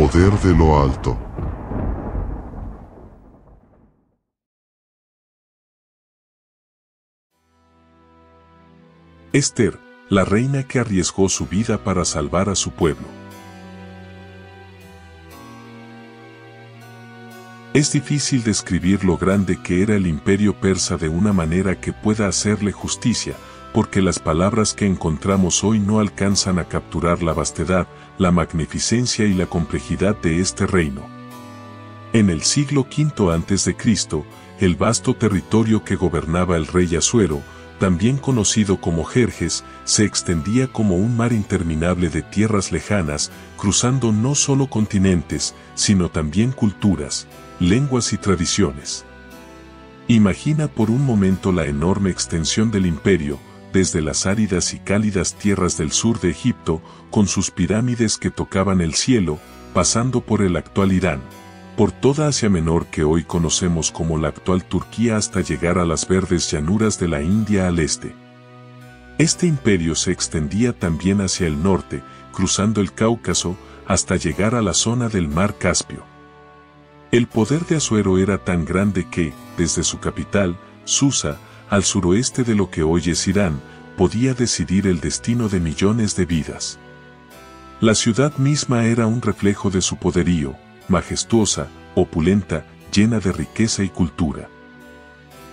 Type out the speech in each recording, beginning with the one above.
poder de lo alto. Ester, la reina que arriesgó su vida para salvar a su pueblo. Es difícil describir lo grande que era el imperio persa de una manera que pueda hacerle justicia, porque las palabras que encontramos hoy no alcanzan a capturar la vastedad, la magnificencia y la complejidad de este reino. En el siglo V a.C., el vasto territorio que gobernaba el rey Asuero, también conocido como Jerjes, se extendía como un mar interminable de tierras lejanas, cruzando no solo continentes, sino también culturas, lenguas y tradiciones. Imagina por un momento la enorme extensión del imperio, desde las áridas y cálidas tierras del sur de Egipto, con sus pirámides que tocaban el cielo, pasando por el actual Irán, por toda Asia Menor que hoy conocemos como la actual Turquía hasta llegar a las verdes llanuras de la India al este. Este imperio se extendía también hacia el norte, cruzando el Cáucaso, hasta llegar a la zona del mar Caspio. El poder de Asuero era tan grande que, desde su capital, Susa, al suroeste de lo que hoy es Irán, podía decidir el destino de millones de vidas. La ciudad misma era un reflejo de su poderío, majestuosa, opulenta, llena de riqueza y cultura.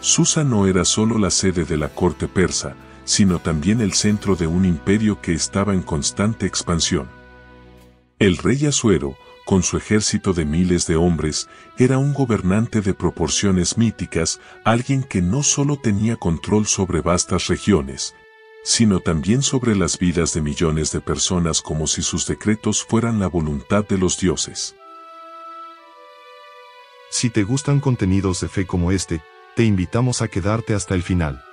Susa no era solo la sede de la corte persa, sino también el centro de un imperio que estaba en constante expansión. El rey Asuero, con su ejército de miles de hombres, era un gobernante de proporciones míticas, alguien que no solo tenía control sobre vastas regiones, sino también sobre las vidas de millones de personas como si sus decretos fueran la voluntad de los dioses. Si te gustan contenidos de fe como este, te invitamos a quedarte hasta el final.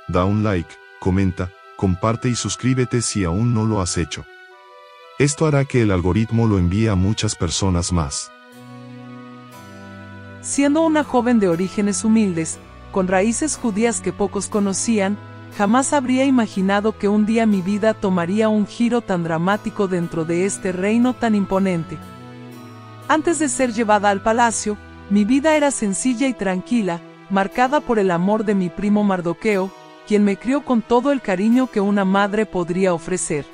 Da un like, comenta, comparte y suscríbete si aún no lo has hecho. Esto hará que el algoritmo lo envíe a muchas personas más. Siendo una joven de orígenes humildes, con raíces judías que pocos conocían, jamás habría imaginado que un día mi vida tomaría un giro tan dramático dentro de este reino tan imponente. Antes de ser llevada al palacio, mi vida era sencilla y tranquila, marcada por el amor de mi primo Mardoqueo, quien me crió con todo el cariño que una madre podría ofrecer.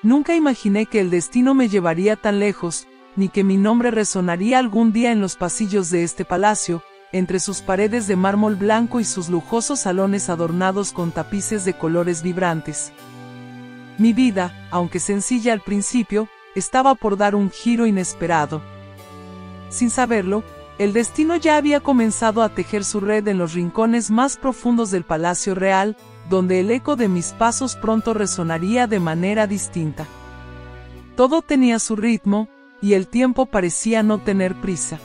Nunca imaginé que el destino me llevaría tan lejos, ni que mi nombre resonaría algún día en los pasillos de este palacio, entre sus paredes de mármol blanco y sus lujosos salones adornados con tapices de colores vibrantes. Mi vida, aunque sencilla al principio, estaba por dar un giro inesperado. Sin saberlo, el destino ya había comenzado a tejer su red en los rincones más profundos del Palacio Real, donde el eco de mis pasos pronto resonaría de manera distinta. Todo tenía su ritmo, y el tiempo parecía no tener prisa.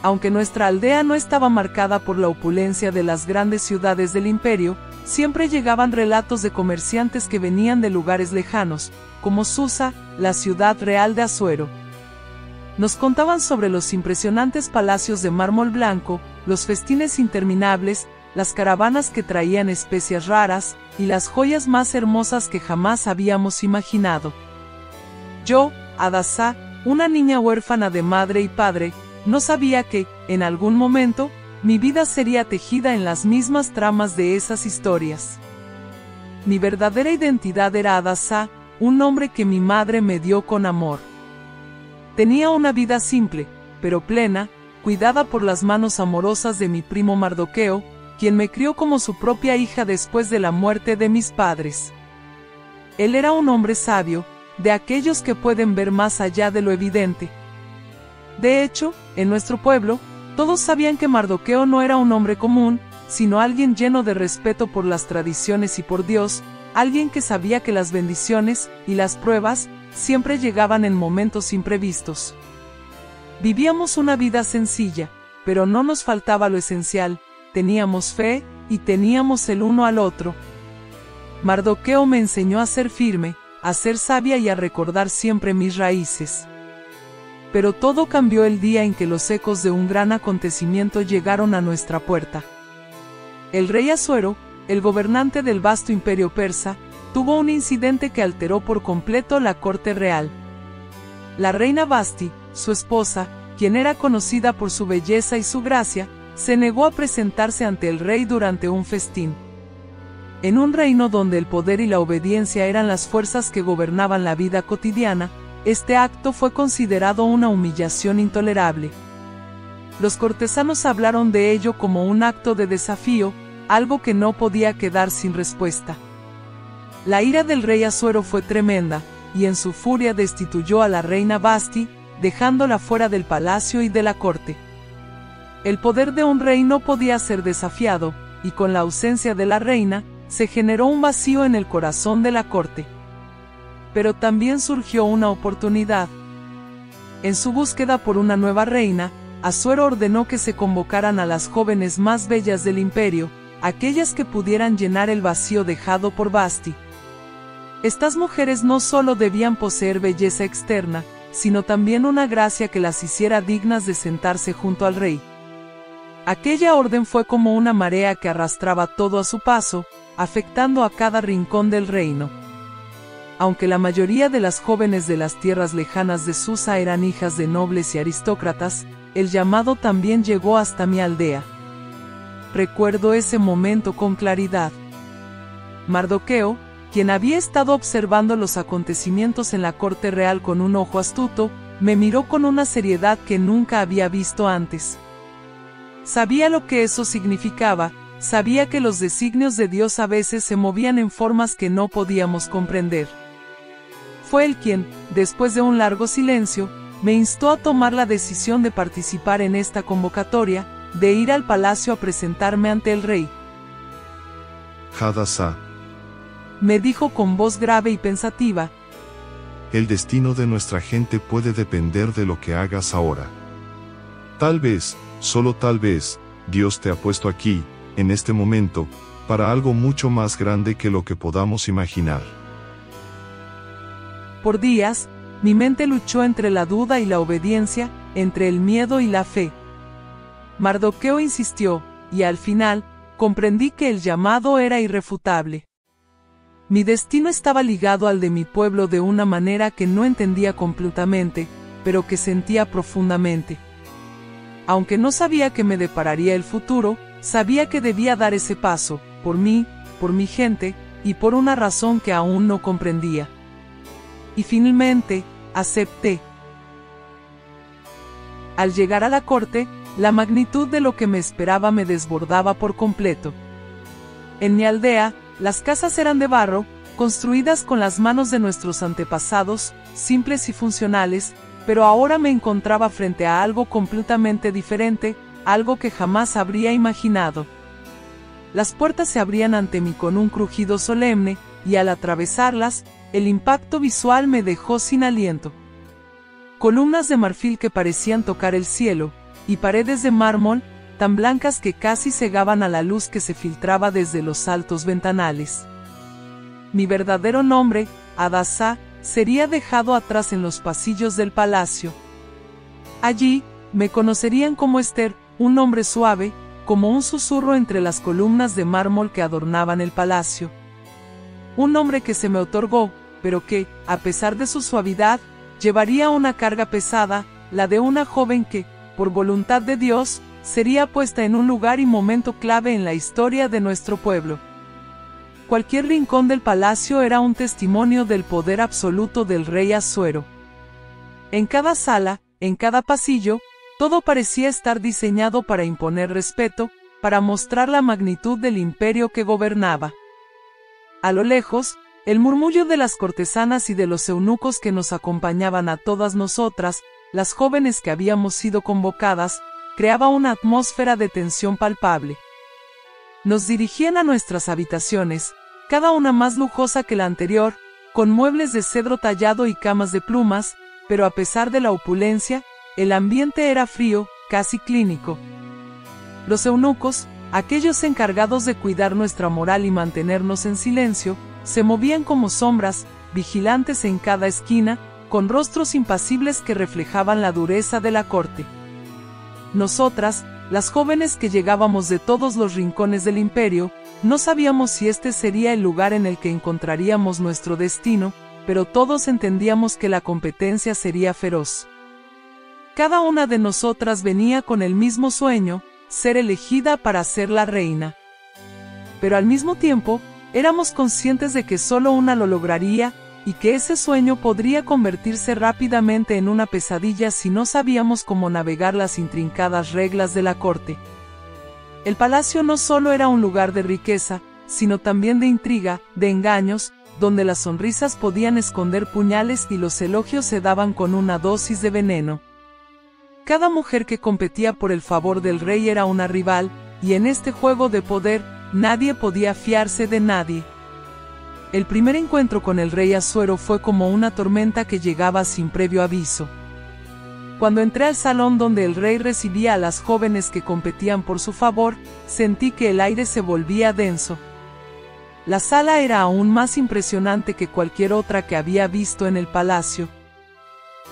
Aunque nuestra aldea no estaba marcada por la opulencia de las grandes ciudades del imperio, siempre llegaban relatos de comerciantes que venían de lugares lejanos, como Susa, la ciudad real de Asuero. Nos contaban sobre los impresionantes palacios de mármol blanco, los festines interminables, las caravanas que traían especias raras, y las joyas más hermosas que jamás habíamos imaginado. Yo, Hadassah, una niña huérfana de madre y padre, no sabía que, en algún momento, mi vida sería tejida en las mismas tramas de esas historias. Mi verdadera identidad era Hadassah, un nombre que mi madre me dio con amor. Tenía una vida simple, pero plena, cuidada por las manos amorosas de mi primo Mardoqueo, quien me crió como su propia hija después de la muerte de mis padres. Él era un hombre sabio, de aquellos que pueden ver más allá de lo evidente. De hecho, en nuestro pueblo, todos sabían que Mardoqueo no era un hombre común, sino alguien lleno de respeto por las tradiciones y por Dios, alguien que sabía que las bendiciones y las pruebas siempre llegaban en momentos imprevistos. Vivíamos una vida sencilla, pero no nos faltaba lo esencial, teníamos fe y teníamos el uno al otro. Mardoqueo me enseñó a ser firme, a ser sabia y a recordar siempre mis raíces. Pero todo cambió el día en que los ecos de un gran acontecimiento llegaron a nuestra puerta. El rey Asuero, el gobernante del vasto imperio persa, tuvo un incidente que alteró por completo la corte real. la reina Vasti, su esposa, quien era conocida por su belleza y su gracia, se negó a presentarse ante el rey durante un festín. En un reino donde el poder y la obediencia eran las fuerzas que gobernaban la vida cotidiana, este acto fue considerado una humillación intolerable. Los cortesanos hablaron de ello como un acto de desafío, algo que no podía quedar sin respuesta. La ira del rey Asuero fue tremenda, y en su furia destituyó a la reina Vasti, dejándola fuera del palacio y de la corte. El poder de un rey no podía ser desafiado, y con la ausencia de la reina, se generó un vacío en el corazón de la corte. Pero también surgió una oportunidad. En su búsqueda por una nueva reina, Asuero ordenó que se convocaran a las jóvenes más bellas del imperio, aquellas que pudieran llenar el vacío dejado por Vasti. Estas mujeres no solo debían poseer belleza externa, sino también una gracia que las hiciera dignas de sentarse junto al rey. Aquella orden fue como una marea que arrastraba todo a su paso, afectando a cada rincón del reino. Aunque la mayoría de las jóvenes de las tierras lejanas de Susa eran hijas de nobles y aristócratas, el llamado también llegó hasta mi aldea. Recuerdo ese momento con claridad. Mardoqueo, quien había estado observando los acontecimientos en la corte real con un ojo astuto, me miró con una seriedad que nunca había visto antes. Sabía lo que eso significaba, sabía que los designios de Dios a veces se movían en formas que no podíamos comprender. Fue él quien, después de un largo silencio, me instó a tomar la decisión de participar en esta convocatoria, de ir al palacio a presentarme ante el rey. Hadassah, me dijo con voz grave y pensativa, el destino de nuestra gente puede depender de lo que hagas ahora. Tal vez, solo tal vez, Dios te ha puesto aquí, en este momento, para algo mucho más grande que lo que podamos imaginar. Por días, mi mente luchó entre la duda y la obediencia, entre el miedo y la fe. Mardoqueo insistió, y al final, comprendí que el llamado era irrefutable. Mi destino estaba ligado al de mi pueblo de una manera que no entendía completamente, pero que sentía profundamente. Aunque no sabía qué me depararía el futuro, sabía que debía dar ese paso, por mí, por mi gente, y por una razón que aún no comprendía. Y finalmente, acepté. Al llegar a la corte, la magnitud de lo que me esperaba me desbordaba por completo. En mi aldea, las casas eran de barro, construidas con las manos de nuestros antepasados, simples y funcionales, pero ahora me encontraba frente a algo completamente diferente, algo que jamás habría imaginado. Las puertas se abrían ante mí con un crujido solemne, y al atravesarlas, el impacto visual me dejó sin aliento. Columnas de marfil que parecían tocar el cielo, y paredes de mármol, tan blancas que casi cegaban a la luz que se filtraba desde los altos ventanales. Mi verdadero nombre, Hadassah, sería dejado atrás en los pasillos del palacio. Allí, me conocerían como Esther, un nombre suave, como un susurro entre las columnas de mármol que adornaban el palacio. Un nombre que se me otorgó, pero que, a pesar de su suavidad, llevaría una carga pesada, la de una joven que, por voluntad de Dios, sería puesta en un lugar y momento clave en la historia de nuestro pueblo. Cualquier rincón del palacio era un testimonio del poder absoluto del rey Asuero. En cada sala, en cada pasillo, todo parecía estar diseñado para imponer respeto, para mostrar la magnitud del imperio que gobernaba. A lo lejos, el murmullo de las cortesanas y de los eunucos que nos acompañaban a todas nosotras, las jóvenes que habíamos sido convocadas, creaba una atmósfera de tensión palpable. Nos dirigían a nuestras habitaciones, cada una más lujosa que la anterior, con muebles de cedro tallado y camas de plumas, pero a pesar de la opulencia, el ambiente era frío, casi clínico. Los eunucos, aquellos encargados de cuidar nuestra moral y mantenernos en silencio, se movían como sombras, vigilantes en cada esquina, con rostros impasibles que reflejaban la dureza de la corte. Nosotras, las jóvenes que llegábamos de todos los rincones del imperio, no sabíamos si este sería el lugar en el que encontraríamos nuestro destino, pero todos entendíamos que la competencia sería feroz. Cada una de nosotras venía con el mismo sueño, ser elegida para ser la reina. Pero al mismo tiempo, éramos conscientes de que solo una lo lograría, y que ese sueño podría convertirse rápidamente en una pesadilla si no sabíamos cómo navegar las intrincadas reglas de la corte. El palacio no solo era un lugar de riqueza, sino también de intriga, de engaños, donde las sonrisas podían esconder puñales y los elogios se daban con una dosis de veneno. Cada mujer que competía por el favor del rey era una rival, y en este juego de poder, nadie podía fiarse de nadie. El primer encuentro con el rey Asuero fue como una tormenta que llegaba sin previo aviso. Cuando entré al salón donde el rey recibía a las jóvenes que competían por su favor, sentí que el aire se volvía denso. La sala era aún más impresionante que cualquier otra que había visto en el palacio.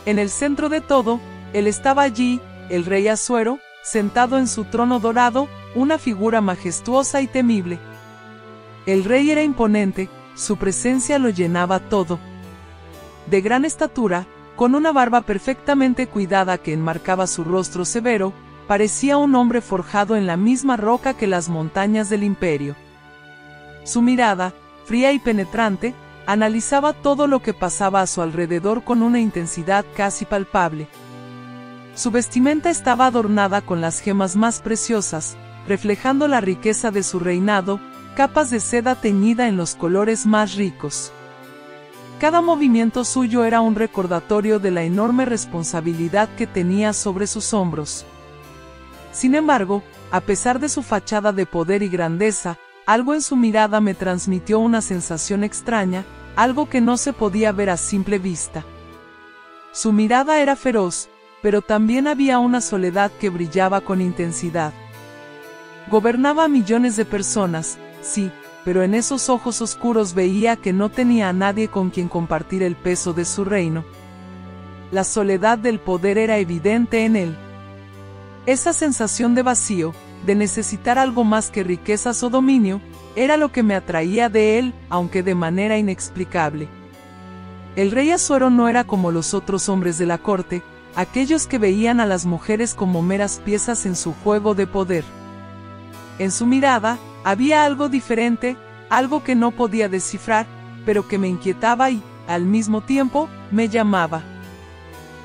En el centro de todo, él estaba allí, el rey Asuero, sentado en su trono dorado, una figura majestuosa y temible. El rey era imponente, su presencia lo llenaba todo. De gran estatura, con una barba perfectamente cuidada que enmarcaba su rostro severo, parecía un hombre forjado en la misma roca que las montañas del imperio. Su mirada, fría y penetrante, analizaba todo lo que pasaba a su alrededor con una intensidad casi palpable. Su vestimenta estaba adornada con las gemas más preciosas, reflejando la riqueza de su reinado, capas de seda teñida en los colores más ricos. Cada movimiento suyo era un recordatorio de la enorme responsabilidad que tenía sobre sus hombros. Sin embargo, a pesar de su fachada de poder y grandeza, algo en su mirada me transmitió una sensación extraña, algo que no se podía ver a simple vista. Su mirada era feroz, pero también había una soledad que brillaba con intensidad. Gobernaba a millones de personas, sí, pero en esos ojos oscuros veía que no tenía a nadie con quien compartir el peso de su reino. La soledad del poder era evidente en él. Esa sensación de vacío, de necesitar algo más que riquezas o dominio, era lo que me atraía de él, aunque de manera inexplicable. El rey Asuero no era como los otros hombres de la corte, aquellos que veían a las mujeres como meras piezas en su juego de poder. En su mirada, había algo diferente, algo que no podía descifrar, pero que me inquietaba y, al mismo tiempo, me llamaba.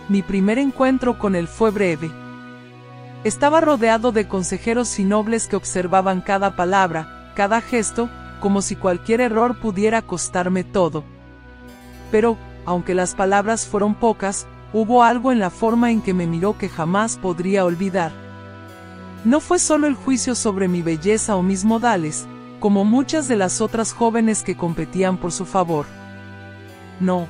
Mi primer encuentro con él fue breve. Estaba rodeado de consejeros y nobles que observaban cada palabra, cada gesto, como si cualquier error pudiera costarme todo. Pero, aunque las palabras fueron pocas, hubo algo en la forma en que me miró que jamás podría olvidar. No fue solo el juicio sobre mi belleza o mis modales, como muchas de las otras jóvenes que competían por su favor. No.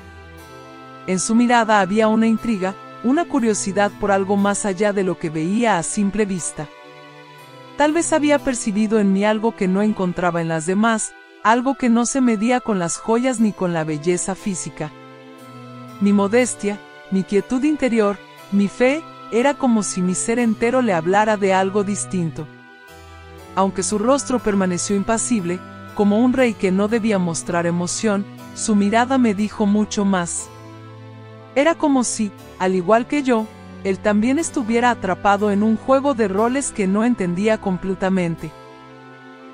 En su mirada había una intriga, una curiosidad por algo más allá de lo que veía a simple vista. Tal vez había percibido en mí algo que no encontraba en las demás, algo que no se medía con las joyas ni con la belleza física. Mi modestia, mi quietud interior, mi fe, era como si mi ser entero le hablara de algo distinto. Aunque su rostro permaneció impasible, como un rey que no debía mostrar emoción, su mirada me dijo mucho más. Era como si, al igual que yo, él también estuviera atrapado en un juego de roles que no entendía completamente.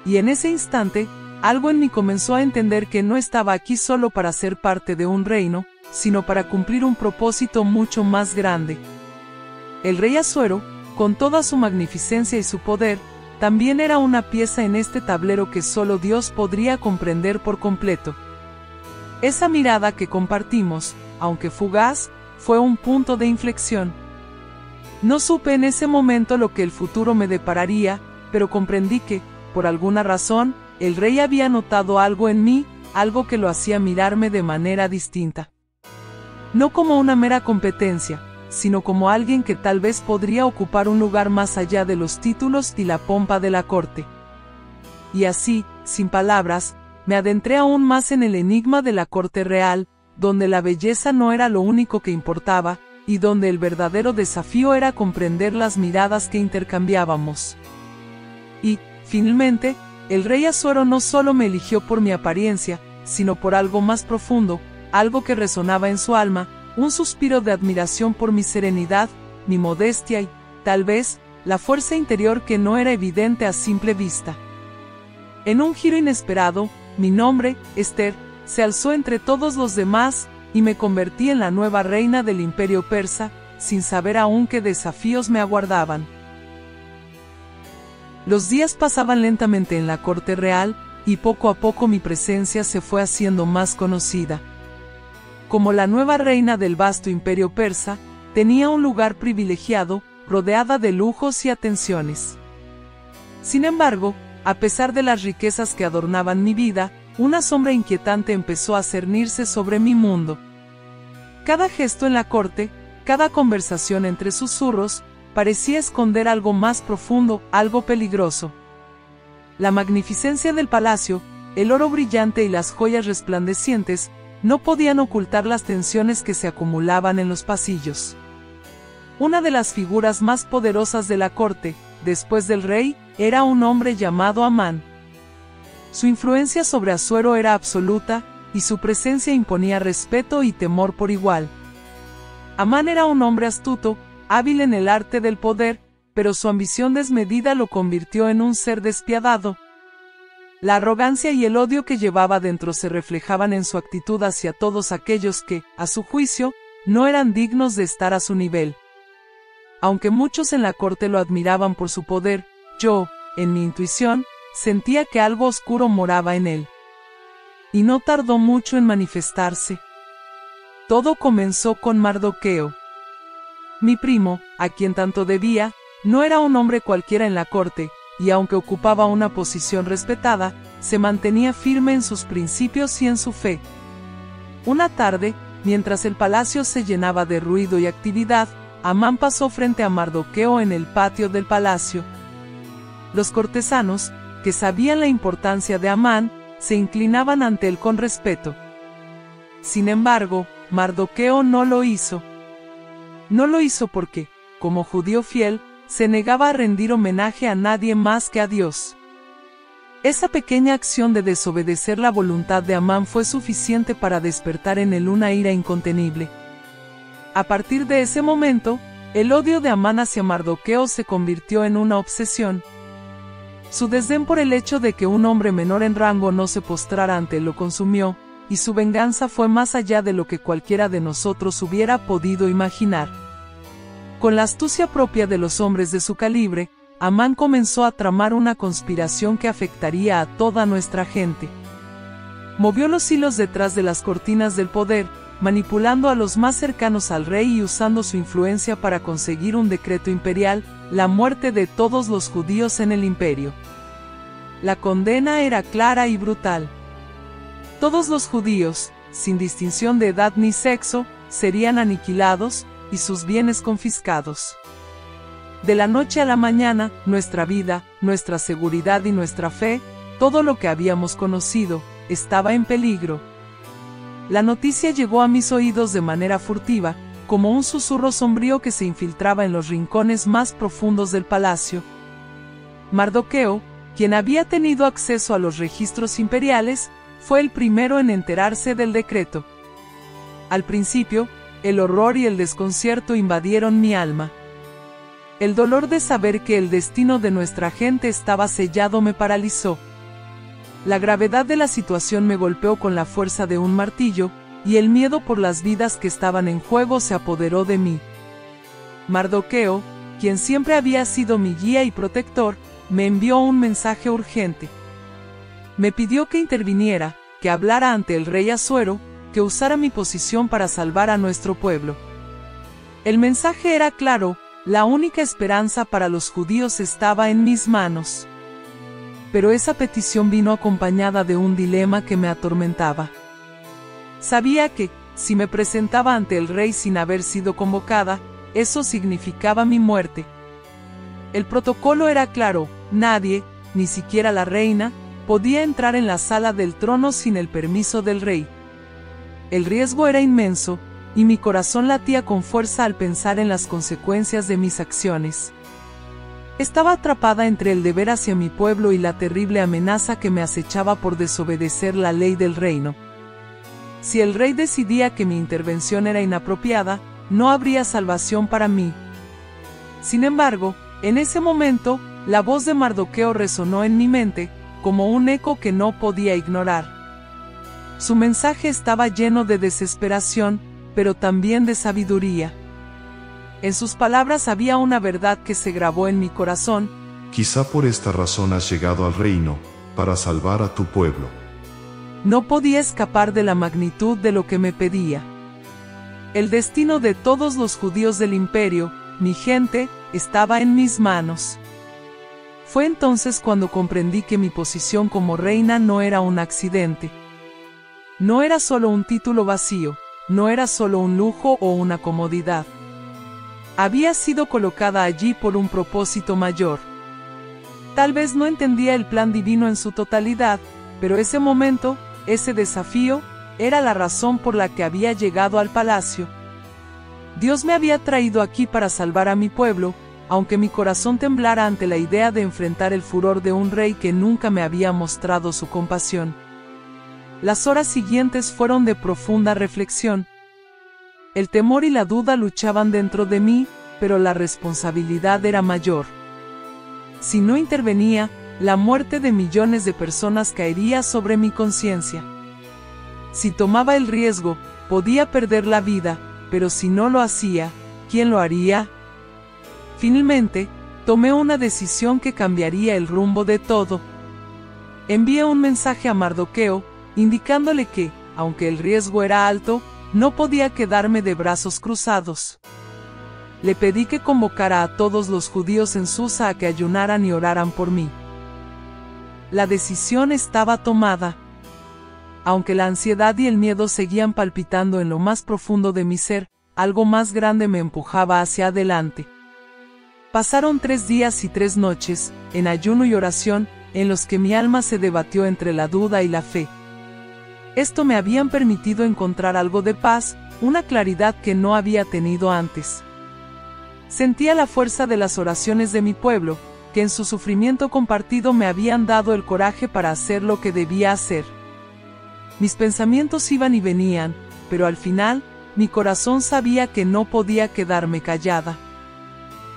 Y en ese instante, algo en mí comenzó a entender que no estaba aquí solo para ser parte de un reino, sino para cumplir un propósito mucho más grande. El rey Asuero, con toda su magnificencia y su poder, también era una pieza en este tablero que solo Dios podría comprender por completo. Esa mirada que compartimos, aunque fugaz, fue un punto de inflexión. No supe en ese momento lo que el futuro me depararía, pero comprendí que, por alguna razón, el rey había notado algo en mí, algo que lo hacía mirarme de manera distinta. No como una mera competencia, sino como alguien que tal vez podría ocupar un lugar más allá de los títulos y la pompa de la corte. Y así, sin palabras, me adentré aún más en el enigma de la corte real, donde la belleza no era lo único que importaba, y donde el verdadero desafío era comprender las miradas que intercambiábamos. Y, finalmente, el rey Asuero no solo me eligió por mi apariencia, sino por algo más profundo, algo que resonaba en su alma, un suspiro de admiración por mi serenidad, mi modestia y, tal vez, la fuerza interior que no era evidente a simple vista. En un giro inesperado, mi nombre, Esther, se alzó entre todos los demás, y me convertí en la nueva reina del Imperio Persa, sin saber aún qué desafíos me aguardaban. Los días pasaban lentamente en la corte real, y poco a poco mi presencia se fue haciendo más conocida. Como la nueva reina del vasto Imperio Persa, tenía un lugar privilegiado, rodeada de lujos y atenciones. Sin embargo, a pesar de las riquezas que adornaban mi vida, una sombra inquietante empezó a cernirse sobre mi mundo. Cada gesto en la corte, cada conversación entre susurros, parecía esconder algo más profundo, algo peligroso. La magnificencia del palacio, el oro brillante y las joyas resplandecientes, no podían ocultar las tensiones que se acumulaban en los pasillos. Una de las figuras más poderosas de la corte, después del rey, era un hombre llamado Amán. Su influencia sobre Asuero era absoluta, y su presencia imponía respeto y temor por igual. Amán era un hombre astuto, hábil en el arte del poder, pero su ambición desmedida lo convirtió en un ser despiadado. La arrogancia y el odio que llevaba dentro se reflejaban en su actitud hacia todos aquellos que, a su juicio, no eran dignos de estar a su nivel. Aunque muchos en la corte lo admiraban por su poder, yo, en mi intuición, sentía que algo oscuro moraba en él. Y no tardó mucho en manifestarse. Todo comenzó con Mardoqueo. Mi primo, a quien tanto debía, no era un hombre cualquiera en la corte, y aunque ocupaba una posición respetada, se mantenía firme en sus principios y en su fe. Una tarde, mientras el palacio se llenaba de ruido y actividad, Amán pasó frente a Mardoqueo en el patio del palacio. Los cortesanos, que sabían la importancia de Amán, se inclinaban ante él con respeto. Sin embargo, Mardoqueo no lo hizo. No lo hizo porque, como judío fiel, se negaba a rendir homenaje a nadie más que a Dios. Esa pequeña acción de desobedecer la voluntad de Amán fue suficiente para despertar en él una ira incontenible. A partir de ese momento, el odio de Amán hacia Mardoqueo se convirtió en una obsesión. Su desdén por el hecho de que un hombre menor en rango no se postrara ante él lo consumió, y su venganza fue más allá de lo que cualquiera de nosotros hubiera podido imaginar. Con la astucia propia de los hombres de su calibre, Amán comenzó a tramar una conspiración que afectaría a toda nuestra gente. Movió los hilos detrás de las cortinas del poder, manipulando a los más cercanos al rey y usando su influencia para conseguir un decreto imperial, la muerte de todos los judíos en el imperio. La condena era clara y brutal. Todos los judíos, sin distinción de edad ni sexo, serían aniquilados, y sus bienes confiscados. De la noche a la mañana, nuestra vida, nuestra seguridad y nuestra fe, todo lo que habíamos conocido, estaba en peligro. La noticia llegó a mis oídos de manera furtiva, como un susurro sombrío que se infiltraba en los rincones más profundos del palacio. Mardoqueo, quien había tenido acceso a los registros imperiales, fue el primero en enterarse del decreto. Al principio, el horror y el desconcierto invadieron mi alma. El dolor de saber que el destino de nuestra gente estaba sellado me paralizó. La gravedad de la situación me golpeó con la fuerza de un martillo, y el miedo por las vidas que estaban en juego se apoderó de mí. Mardoqueo, quien siempre había sido mi guía y protector, me envió un mensaje urgente. Me pidió que interviniera, que hablara ante el rey Asuero, que usara mi posición para salvar a nuestro pueblo. El mensaje era claro: la única esperanza para los judíos estaba en mis manos. Pero esa petición vino acompañada de un dilema que me atormentaba. Sabía que, si me presentaba ante el rey sin haber sido convocada, eso significaba mi muerte. El protocolo era claro: nadie, ni siquiera la reina, podía entrar en la sala del trono sin el permiso del rey. El riesgo era inmenso, y mi corazón latía con fuerza al pensar en las consecuencias de mis acciones. Estaba atrapada entre el deber hacia mi pueblo y la terrible amenaza que me acechaba por desobedecer la ley del reino. Si el rey decidía que mi intervención era inapropiada, no habría salvación para mí. Sin embargo, en ese momento, la voz de Mardoqueo resonó en mi mente, como un eco que no podía ignorar. Su mensaje estaba lleno de desesperación, pero también de sabiduría. En sus palabras había una verdad que se grabó en mi corazón. Quizá por esta razón has llegado al reino, para salvar a tu pueblo. No podía escapar de la magnitud de lo que me pedía. El destino de todos los judíos del imperio, mi gente, estaba en mis manos. Fue entonces cuando comprendí que mi posición como reina no era un accidente. No era solo un título vacío, no era solo un lujo o una comodidad. Había sido colocada allí por un propósito mayor. Tal vez no entendía el plan divino en su totalidad, pero ese momento, ese desafío, era la razón por la que había llegado al palacio. Dios me había traído aquí para salvar a mi pueblo, aunque mi corazón temblara ante la idea de enfrentar el furor de un rey que nunca me había mostrado su compasión. Las horas siguientes fueron de profunda reflexión. El temor y la duda luchaban dentro de mí, pero la responsabilidad era mayor. Si no intervenía, la muerte de millones de personas caería sobre mi conciencia. Si tomaba el riesgo, podía perder la vida, pero si no lo hacía, ¿quién lo haría? Finalmente, tomé una decisión que cambiaría el rumbo de todo. Envié un mensaje a Mardoqueo, indicándole que, aunque el riesgo era alto, no podía quedarme de brazos cruzados. Le pedí que convocara a todos los judíos en Susa a que ayunaran y oraran por mí. La decisión estaba tomada. Aunque la ansiedad y el miedo seguían palpitando en lo más profundo de mi ser, algo más grande me empujaba hacia adelante. Pasaron 3 días y 3 noches, en ayuno y oración, en los que mi alma se debatió entre la duda y la fe. Esto me habían permitido encontrar algo de paz, una claridad que no había tenido antes. Sentía la fuerza de las oraciones de mi pueblo, que en su sufrimiento compartido me habían dado el coraje para hacer lo que debía hacer. Mis pensamientos iban y venían, pero al final, mi corazón sabía que no podía quedarme callada.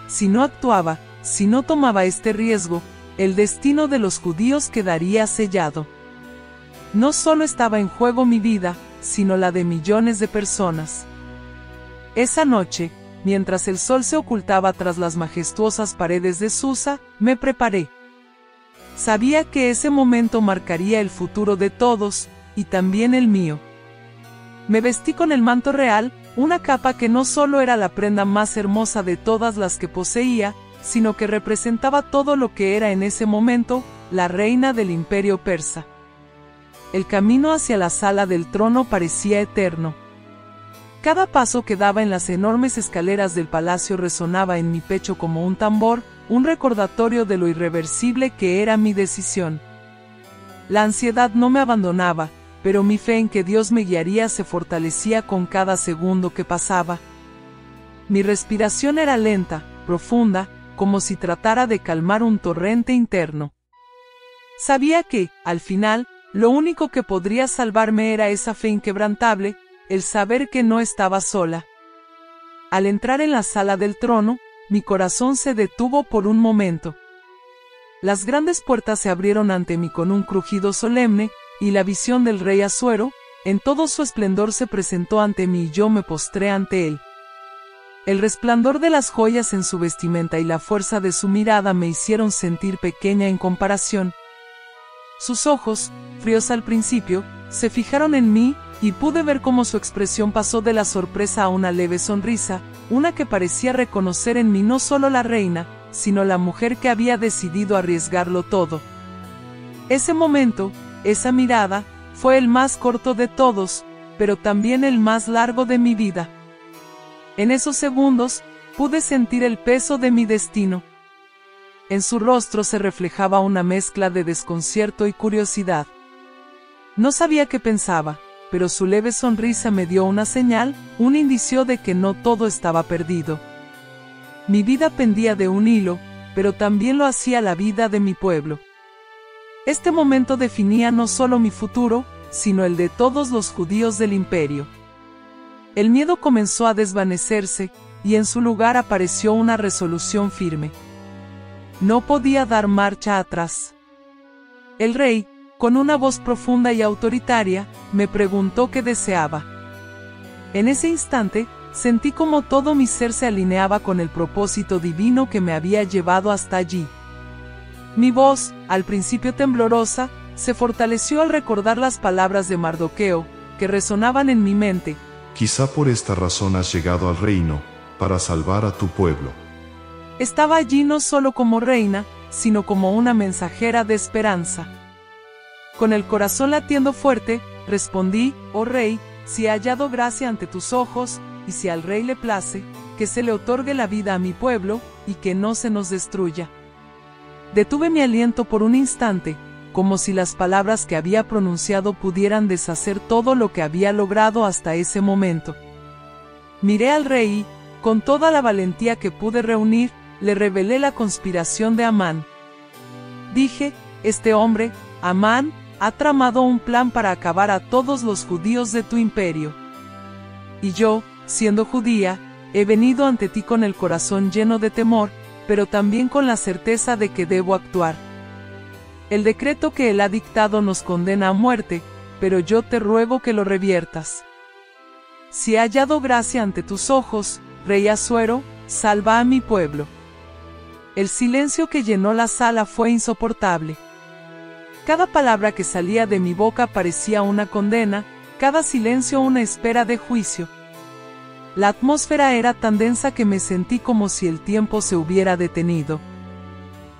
Si no actuaba, si no tomaba este riesgo, el destino de los judíos quedaría sellado. No solo estaba en juego mi vida, sino la de millones de personas. Esa noche, mientras el sol se ocultaba tras las majestuosas paredes de Susa, me preparé. Sabía que ese momento marcaría el futuro de todos, y también el mío. Me vestí con el manto real, una capa que no solo era la prenda más hermosa de todas las que poseía, sino que representaba todo lo que era en ese momento, la reina del imperio persa. El camino hacia la sala del trono parecía eterno. Cada paso que daba en las enormes escaleras del palacio resonaba en mi pecho como un tambor, un recordatorio de lo irreversible que era mi decisión. La ansiedad no me abandonaba, pero mi fe en que Dios me guiaría se fortalecía con cada segundo que pasaba. Mi respiración era lenta, profunda, como si tratara de calmar un torrente interno. Sabía que, al final, lo único que podría salvarme era esa fe inquebrantable, el saber que no estaba sola. Al entrar en la sala del trono, mi corazón se detuvo por un momento. Las grandes puertas se abrieron ante mí con un crujido solemne, y la visión del rey Asuero, en todo su esplendor se presentó ante mí y yo me postré ante él. El resplandor de las joyas en su vestimenta y la fuerza de su mirada me hicieron sentir pequeña en comparación. Sus ojos, fríos al principio, se fijaron en mí, y pude ver cómo su expresión pasó de la sorpresa a una leve sonrisa, una que parecía reconocer en mí no solo la reina, sino la mujer que había decidido arriesgarlo todo. Ese momento, esa mirada, fue el más corto de todos, pero también el más largo de mi vida. En esos segundos, pude sentir el peso de mi destino. En su rostro se reflejaba una mezcla de desconcierto y curiosidad. No sabía qué pensaba, pero su leve sonrisa me dio una señal, un indicio de que no todo estaba perdido. Mi vida pendía de un hilo, pero también lo hacía la vida de mi pueblo. Este momento definía no solo mi futuro, sino el de todos los judíos del imperio. El miedo comenzó a desvanecerse, y en su lugar apareció una resolución firme. No podía dar marcha atrás. El rey, con una voz profunda y autoritaria, me preguntó qué deseaba. En ese instante, sentí como todo mi ser se alineaba con el propósito divino que me había llevado hasta allí. Mi voz, al principio temblorosa, se fortaleció al recordar las palabras de Mardoqueo, que resonaban en mi mente. Quizá por esta razón has llegado al reino, para salvar a tu pueblo. Estaba allí no solo como reina, sino como una mensajera de esperanza. Con el corazón latiendo fuerte, respondí: oh rey, si he hallado gracia ante tus ojos, y si al rey le place, que se le otorgue la vida a mi pueblo, y que no se nos destruya. Detuve mi aliento por un instante, como si las palabras que había pronunciado pudieran deshacer todo lo que había logrado hasta ese momento. Miré al rey y, con toda la valentía que pude reunir, le revelé la conspiración de Amán. Dije: este hombre, Amán, ha tramado un plan para acabar a todos los judíos de tu imperio. Y yo, siendo judía, he venido ante ti con el corazón lleno de temor, pero también con la certeza de que debo actuar. El decreto que él ha dictado nos condena a muerte, pero yo te ruego que lo reviertas. Si he hallado gracia ante tus ojos, rey Asuero, salva a mi pueblo. El silencio que llenó la sala fue insoportable. Cada palabra que salía de mi boca parecía una condena, cada silencio una espera de juicio. La atmósfera era tan densa que me sentí como si el tiempo se hubiera detenido.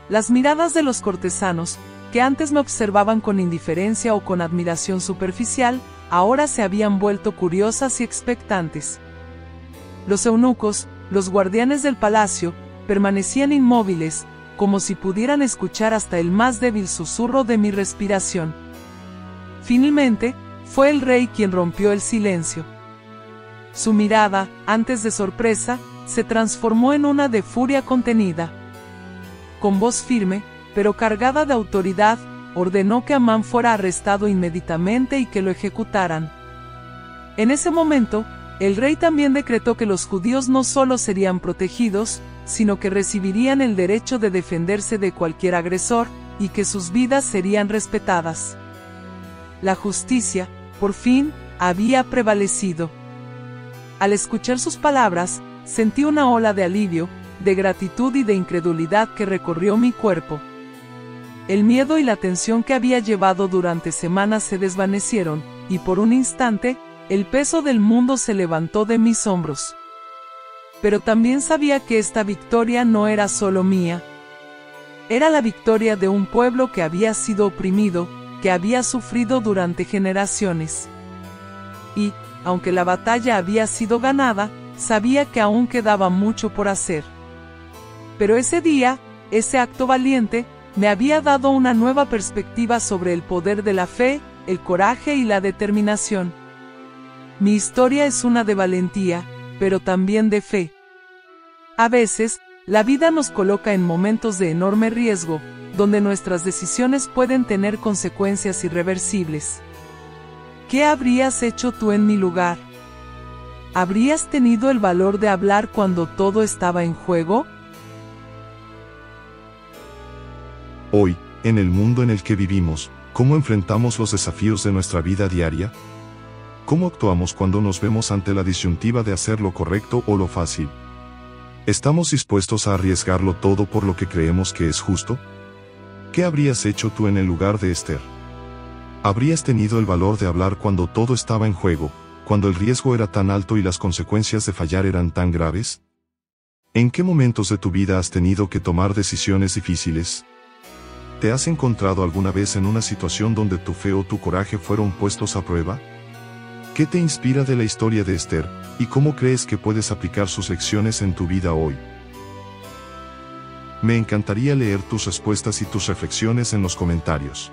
Las miradas de los cortesanos, que antes me observaban con indiferencia o con admiración superficial, ahora se habían vuelto curiosas y expectantes. Los eunucos, los guardianes del palacio, permanecían inmóviles, como si pudieran escuchar hasta el más débil susurro de mi respiración. Finalmente, fue el rey quien rompió el silencio. Su mirada, antes de sorpresa, se transformó en una de furia contenida. Con voz firme, pero cargada de autoridad, ordenó que Amán fuera arrestado inmediatamente y que lo ejecutaran. En ese momento, el rey también decretó que los judíos no solo serían protegidos, sino que recibirían el derecho de defenderse de cualquier agresor, y que sus vidas serían respetadas. La justicia, por fin, había prevalecido. Al escuchar sus palabras, sentí una ola de alivio, de gratitud y de incredulidad que recorrió mi cuerpo. El miedo y la tensión que había llevado durante semanas se desvanecieron, y por un instante, el peso del mundo se levantó de mis hombros. Pero también sabía que esta victoria no era solo mía. Era la victoria de un pueblo que había sido oprimido, que había sufrido durante generaciones. Y, aunque la batalla había sido ganada, sabía que aún quedaba mucho por hacer. Pero ese día, ese acto valiente, me había dado una nueva perspectiva sobre el poder de la fe, el coraje y la determinación. Mi historia es una de valentía, pero también de fe. A veces, la vida nos coloca en momentos de enorme riesgo, donde nuestras decisiones pueden tener consecuencias irreversibles. ¿Qué habrías hecho tú en mi lugar? ¿Habrías tenido el valor de hablar cuando todo estaba en juego? Hoy, en el mundo en el que vivimos, ¿cómo enfrentamos los desafíos de nuestra vida diaria? ¿Cómo actuamos cuando nos vemos ante la disyuntiva de hacer lo correcto o lo fácil? ¿Estamos dispuestos a arriesgarlo todo por lo que creemos que es justo? ¿Qué habrías hecho tú en el lugar de Esther? ¿Habrías tenido el valor de hablar cuando todo estaba en juego, cuando el riesgo era tan alto y las consecuencias de fallar eran tan graves? ¿En qué momentos de tu vida has tenido que tomar decisiones difíciles? ¿Te has encontrado alguna vez en una situación donde tu fe o tu coraje fueron puestos a prueba? ¿Qué te inspira de la historia de Esther, y cómo crees que puedes aplicar sus lecciones en tu vida hoy? Me encantaría leer tus respuestas y tus reflexiones en los comentarios.